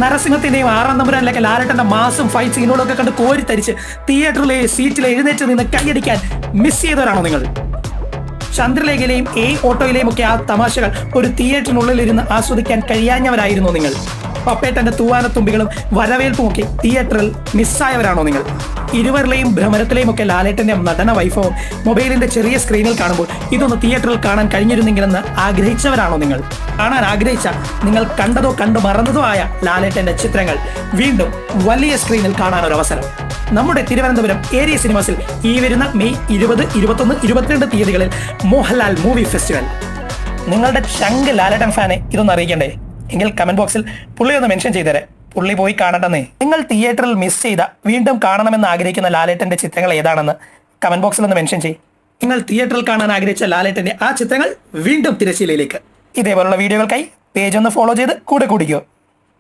നരസിംഹത്തിന്റെയും ആറാം തമ്പുരാനിലൊക്കെ ലാലേട്ടന്റെ മാസും ഫൈറ്റ് സീനുകളൊക്കെ കണ്ട് കോരിത്തരിച്ച് തിയേറ്ററിലെ സീറ്റിൽ എഴുന്നേറ്റ് നിന്ന് കൈയടിക്കാൻ മിസ് ചെയ്തവരാണോ നിങ്ങൾ? ചന്ദ്രലേഖയിലെയും ഓട്ടോയിലെയും ഒക്കെ ആ തമാശകൾ ഒരു തിയേറ്ററിനുള്ളിൽ ഇരുന്ന് ആസ്വദിക്കാൻ കഴിയാഞ്ഞവരായിരുന്നു നിങ്ങൾ? പപ്പേട്ടന്റെ തൂവാനത്തുമ്പികളും വരവേൽപ്പും ഒക്കെ തിയേറ്ററിൽ മിസ്സായവരാണോ നിങ്ങൾ? ഇരുവരിലെയും ഭ്രമരത്തിലെയും ഒക്കെ ലാലേട്ടന്റെ നടന വൈഭവം മൊബൈലിന്റെ ചെറിയ സ്ക്രീനിൽ കാണുമ്പോൾ ഇതൊന്ന് തിയേറ്ററിൽ കാണാൻ കഴിഞ്ഞിരുന്നെങ്കിലെന്ന് ആഗ്രഹിച്ചവരാണോ നിങ്ങൾ? കാണാൻ ആഗ്രഹിച്ച, നിങ്ങൾ കണ്ടതോ കണ്ടു മറന്നതോ ആയ ലാലേട്ടന്റെ ചിത്രങ്ങൾ വീണ്ടും വലിയ സ്ക്രീനിൽ കാണാൻ ഒരു അവസരം നമ്മുടെ തിരുവനന്തപുരം ഏരിയ സിനിമാസിൽ ഈ വരുന്ന മെയ് 20, 21, 22 തീയതികളിൽ മോഹൻലാൽ മൂവി ഫെസ്റ്റിവൽ. നിങ്ങളുടെ ചങ്ക് ലാലേട്ടൻ ഫാനെ ഇതൊന്ന് അറിയിക്കണ്ടേ? എങ്കിൽ കമന്റ് ബോക്സിൽ പുള്ളി ഒന്ന് മെൻഷൻ ചെയ്തേരെ, പുള്ളി പോയി കാണണ്ടെന്നേ. നിങ്ങൾ തിയേറ്ററിൽ മിസ് ചെയ്ത, വീണ്ടും കാണണമെന്ന് ആഗ്രഹിക്കുന്ന ലാലേട്ടന്റെ ചിത്രങ്ങൾ ഏതാണെന്ന് കമന്റ് ബോക്സിൽ ഒന്ന് മെൻഷൻ ചെയ്യും. നിങ്ങൾ തിയേറ്ററിൽ കാണാൻ ആഗ്രഹിച്ച ലാലേട്ടന്റെ ആ ചിത്രങ്ങൾ വീണ്ടും തിരശ്ശീലയിലേക്ക്. ഇതേപോലുള്ള വീഡിയോകൾക്കായി പേജ് ഒന്ന് ഫോളോ ചെയ്ത് കൂടെ കൂടിക്കോ.